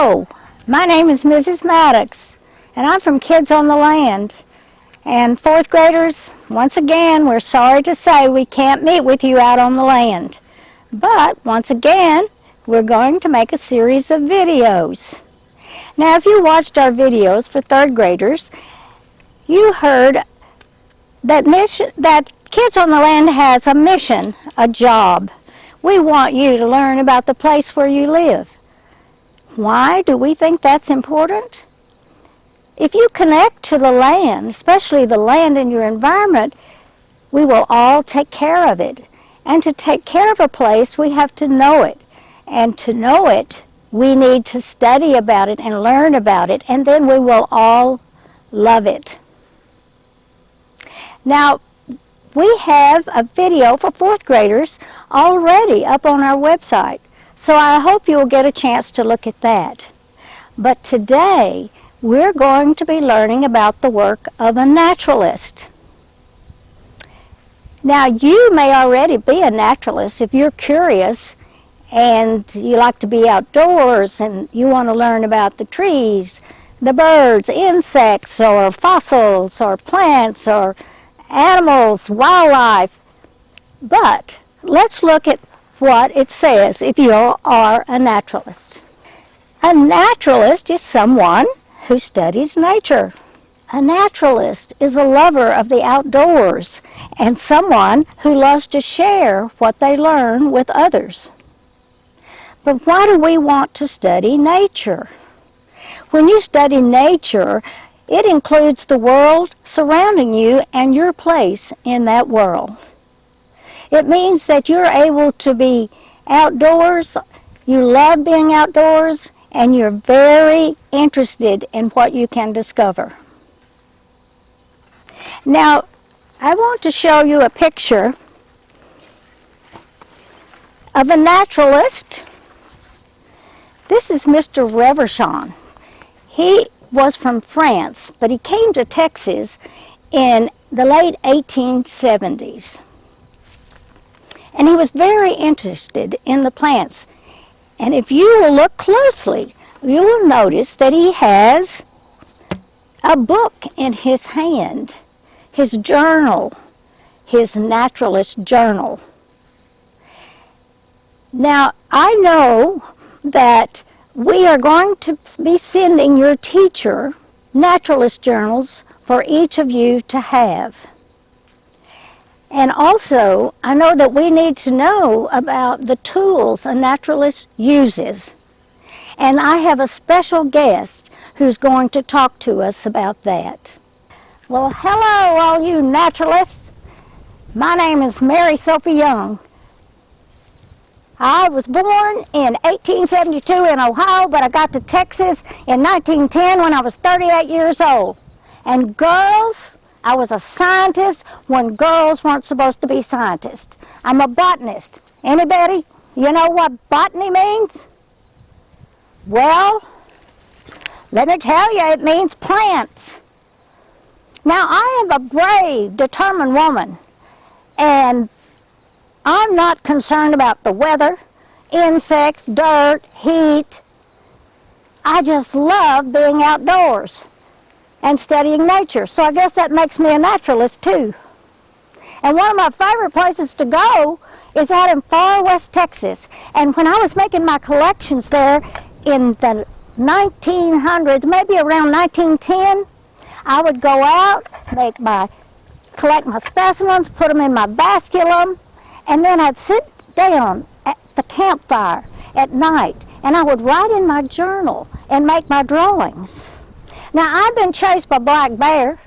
Hello, my name is Mrs. Maddox, and I'm from Kids on the Land. And fourth graders, once again, we're sorry to say we can't meet with you out on the land. But once again, we're going to make a series of videos. Now, if you watched our videos for third graders, you heard that Kids on the Land has a mission, a job. We want you to learn about the place where you live. Why do we think that's important? If you connect to the land, especially the land in your environment, we will all take care of it. And to take care of a place, we have to know it. And to know it, we need to study about it and learn about it, and then we will all love it. Now, we have a video for fourth graders already up on our website, so I hope you'll get a chance to look at that. But today, we're going to be learning about the work of a naturalist. Now, you may already be a naturalist if you're curious and you like to be outdoors and you want to learn about the trees, the birds, insects, or fossils, or plants, or animals, wildlife. But let's look at what it says if you are a naturalist. A naturalist is someone who studies nature. A naturalist is a lover of the outdoors and someone who loves to share what they learn with others. But why do we want to study nature? When you study nature, it includes the world surrounding you and your place in that world. It means that you're able to be outdoors, you love being outdoors, and you're very interested in what you can discover. Now, I want to show you a picture of a naturalist. This is Mr. Reverchon. He was from France, but he came to Texas in the late 1870s. And he was very interested in the plants. And if you will look closely, you will notice that he has a book in his hand, his journal, his Naturalist Journal. Now, I know that we are going to be sending your teacher Naturalist Journals for each of you to have. And also, I know that we need to know about the tools a naturalist uses. And I have a special guest who's going to talk to us about that. Well, hello, all you naturalists. My name is Mary Sophie Young. I was born in 1872 in Ohio, but I got to Texas in 1910 when I was 38 years old. And girls, I was a scientist when girls weren't supposed to be scientists. I'm a botanist. Anybody? You know what botany means? Well, let me tell you, it means plants. Now, I am a brave, determined woman, and I'm not concerned about the weather, insects, dirt, heat. I just love being outdoors and studying nature. So I guess that makes me a naturalist too. And one of my favorite places to go is out in far west Texas. And when I was making my collections there in the 1900s, maybe around 1910, I would go out, collect my specimens, put them in my basculum, and then I'd sit down at the campfire at night, and I would write in my journal and make my drawings. Now, I've been chased by black bear,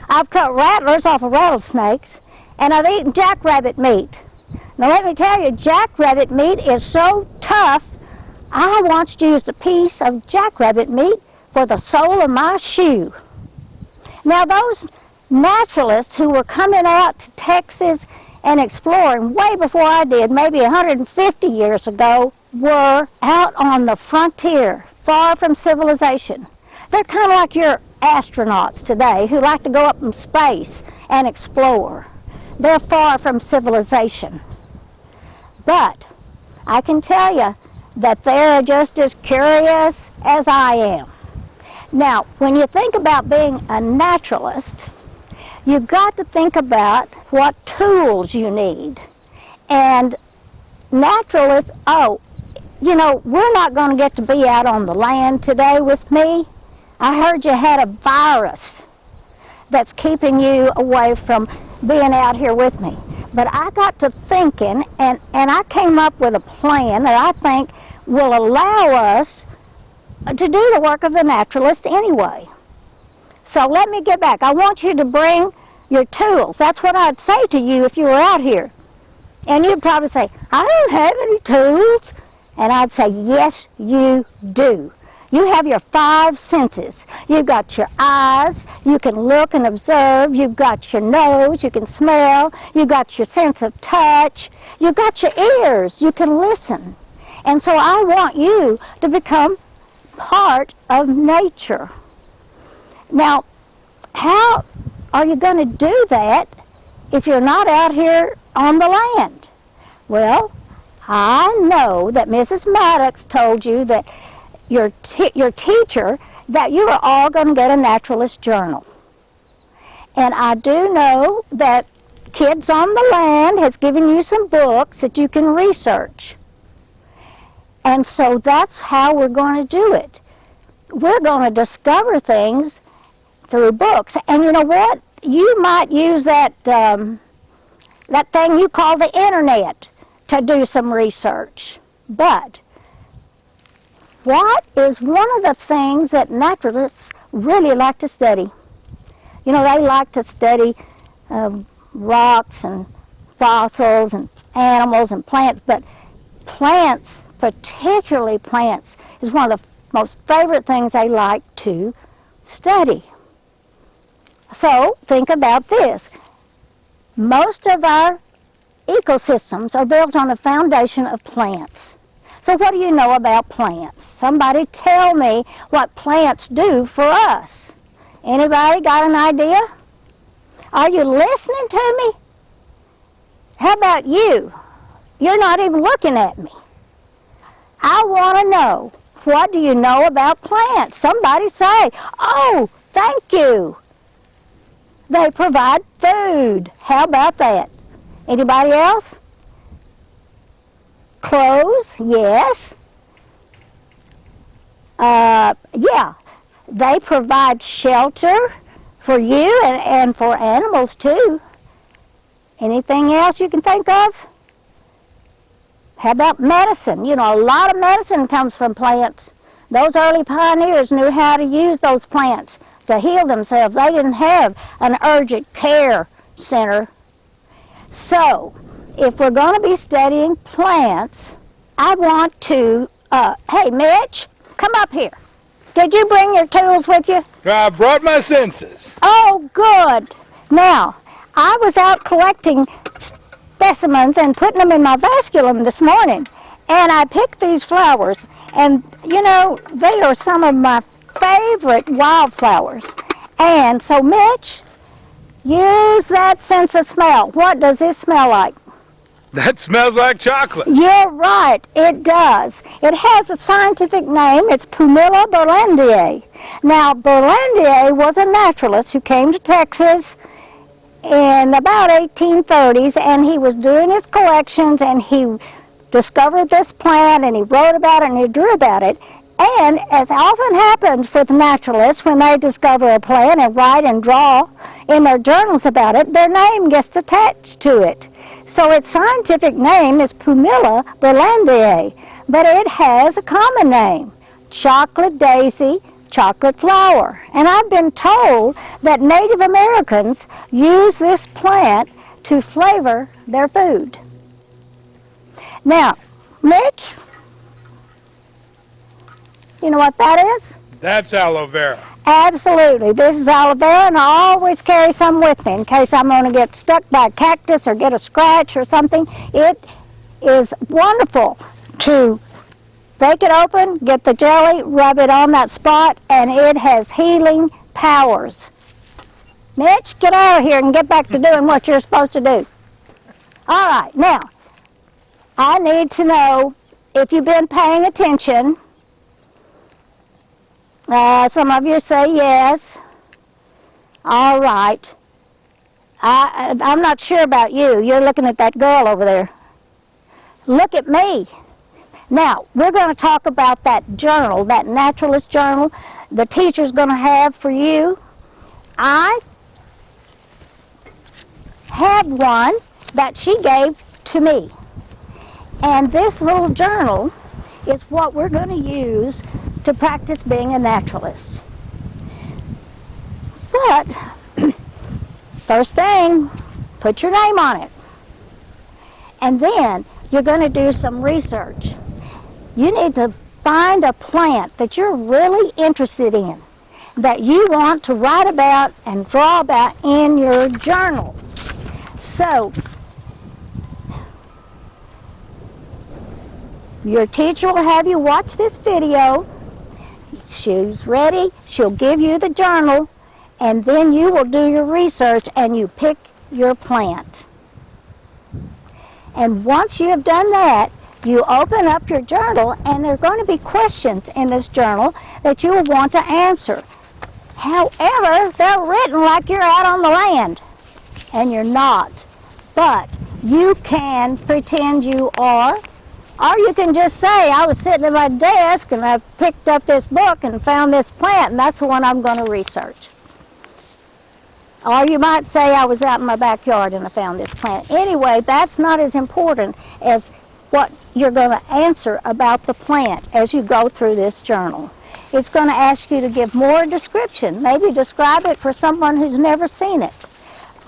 I've cut rattlers off of rattlesnakes, and I've eaten jackrabbit meat. Now, let me tell you, jackrabbit meat is so tough, I once used a piece of jackrabbit meat for the sole of my shoe. Now, those naturalists who were coming out to Texas and exploring way before I did, maybe 150 years ago, were out on the frontier, far from civilization. They're kind of like your astronauts today who like to go up in space and explore. They're far from civilization. But I can tell you that they're just as curious as I am. Now, when you think about being a naturalist, you've got to think about what tools you need. And naturalists, we're not going to get to be out on the land today with me. I heard you had a virus that's keeping you away from being out here with me. But I got to thinking, and I came up with a plan that I think will allow us to do the work of the naturalist anyway. So let me get back. I want you to bring your tools. That's what I'd say to you if you were out here. And you'd probably say, I don't have any tools. And I'd say, yes, you do. You have your 5 senses. You've got your eyes, you can look and observe. You've got your nose, you can smell. You've got your sense of touch. You've got your ears, you can listen. And so I want you to become part of nature. Now, how are you going to do that if you're not out here on the land? Well, I know that Mrs. Maddox told you that your teacher, that you are all going to get a Naturalist Journal. And I do know that Kids on the Land has given you some books that you can research. And so that's how we're going to do it. We're going to discover things through books. And you know what? You might use that thing you call the internet to do some research. But what is one of the things that naturalists really like to study? You know, they like to study rocks and fossils and animals and plants, but plants, particularly plants, is one of the most favorite things they like to study. So think about this. Most of our ecosystems are built on a foundation of plants. So what do you know about plants? Somebody tell me what plants do for us. Anybody got an idea? Are you listening to me? How about you? You're not even looking at me. I want to know, what do you know about plants? Somebody say, oh, thank you. They provide food. How about that? Anybody else? Clothes, yes. Yeah, they provide shelter for you and for animals too. Anything else you can think of? How about medicine? You know, a lot of medicine comes from plants. Those early pioneers knew how to use those plants to heal themselves. They didn't have an urgent care center. So, if we're going to be studying plants, I want to, hey Mitch, come up here. Did you bring your tools with you? I brought my senses. Oh, good. Now, I was out collecting specimens and putting them in my vasculum this morning, and I picked these flowers, and you know, they are some of my favorite wildflowers. And so, Mitch, use that sense of smell. What does this smell like? That smells like chocolate. You're right, it does. It has a scientific name. It's Pumila burlandiae. Now, Burlandiae was a naturalist who came to Texas in about 1830s, and he was doing his collections, and he discovered this plant, and he wrote about it, and he drew about it. And as often happens with naturalists, when they discover a plant and write and draw in their journals about it, their name gets attached to it. So its scientific name is Pumila burlandiae, but it has a common name, chocolate daisy, chocolate flower. And I've been told that Native Americans use this plant to flavor their food. Now, Mitch, you know what that is? That's aloe vera. Absolutely. This is aloe vera, and I always carry some with me in case I'm going to get stuck by a cactus or get a scratch or something. It is wonderful to break it open, get the jelly, rub it on that spot, and it has healing powers. Mitch, get out of here and get back to doing what you're supposed to do. All right, now, I need to know if you've been paying attention, some of you say yes. All right. I'm not sure about you. You're looking at that girl over there. Look at me. Now, we're going to talk about that journal, that Naturalist Journal the teacher's going to have for you. I have one that she gave to me. And this little journal is what we're going to use to practice being a naturalist. But, first thing, put your name on it. And then you're going to do some research. You need to find a plant that you're really interested in, that you want to write about and draw about in your journal. So, your teacher will have you watch this video. She's ready. She'll give you the journal, and then you will do your research and you pick your plant. And once you have done that, you open up your journal, and there are going to be questions in this journal that you will want to answer. However, they're written like you're out on the land, and you're not. But you can pretend you are, or you can just say, I was sitting at my desk and I picked up this book and found this plant, and that's the one I'm going to research. Or you might say, I was out in my backyard and I found this plant. Anyway, that's not as important as what you're going to answer about the plant as you go through this journal. It's going to ask you to give more description. Maybe describe it for someone who's never seen it.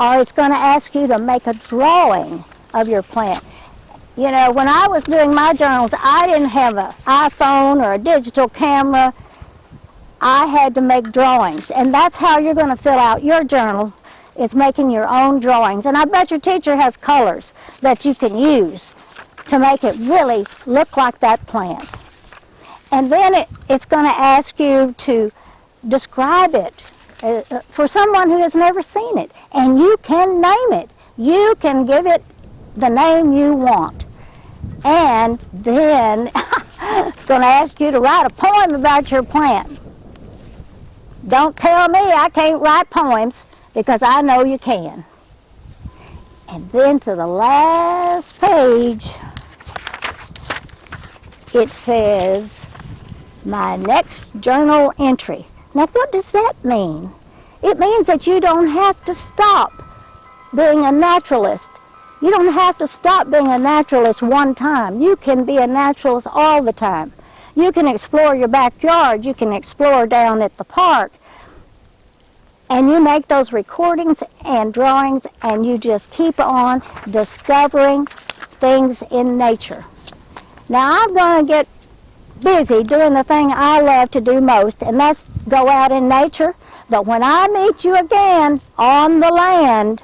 Or it's going to ask you to make a drawing of your plant. You know, when I was doing my journals, I didn't have an iPhone or a digital camera. I had to make drawings, and that's how you're going to fill out your journal, is making your own drawings. And I bet your teacher has colors that you can use to make it really look like that plant. And then it's going to ask you to describe it for someone who has never seen it. And you can name it. You can give it the name you want. And then it's going to ask you to write a poem about your plant. Don't tell me I can't write poems, because I know you can. And then to the last page, it says, my next journal entry. Now, what does that mean? It means that you don't have to stop being a naturalist. You don't have to stop being a naturalist one time. You can be a naturalist all the time. You can explore your backyard. You can explore down at the park. And you make those recordings and drawings, and you just keep on discovering things in nature. Now, I'm going to get busy doing the thing I love to do most, and that's go out in nature. But when I meet you again on the land,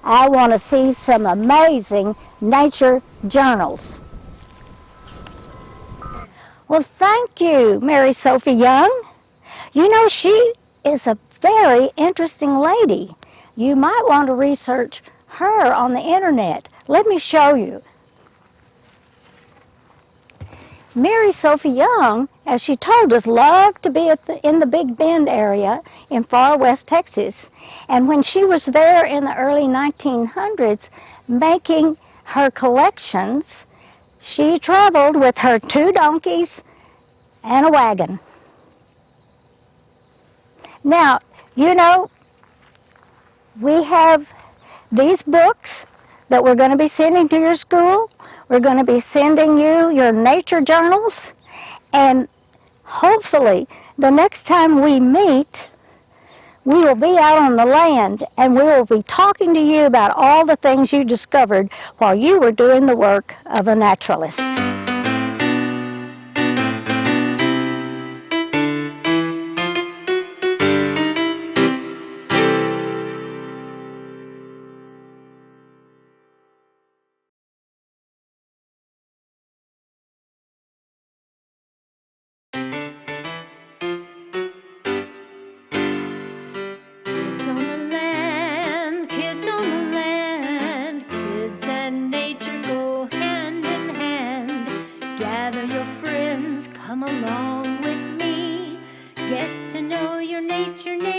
I want to see some amazing nature journals. Well, thank you, Mary Sophie Young. You know, she is a very interesting lady. You might want to research her on the internet. Let me show you. Mary Sophie Young, as she told us, loved to be in the Big Bend area in far west Texas. And when she was there in the early 1900s making her collections, she traveled with her 2 donkeys and a wagon. Now, you know, we have these books that we're going to be sending to your school. We're going to be sending you your nature journals. And hopefully, the next time we meet, we will be out on the land, and we will be talking to you about all the things you discovered while you were doing the work of a naturalist.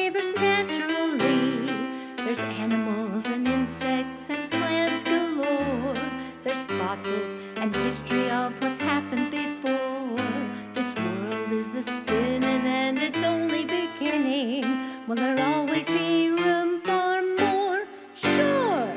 neighbors naturally. There's animals and insects and plants galore. There's fossils and history of what's happened before. This world is a spinning and it's only beginning. Will there always be room for more? Sure!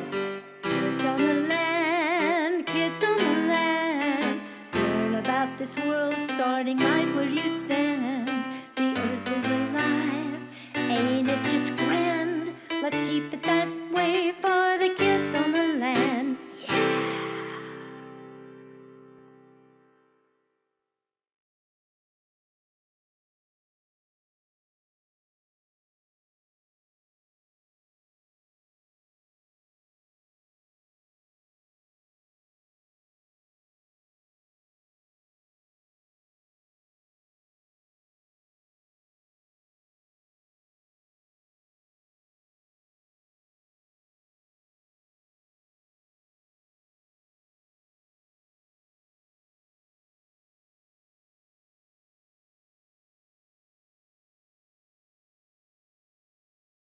Kids on the land, kids on the land. Learn about this world starting right where you stand. The earth is alive, ain't it just grand? Let's keep it that way for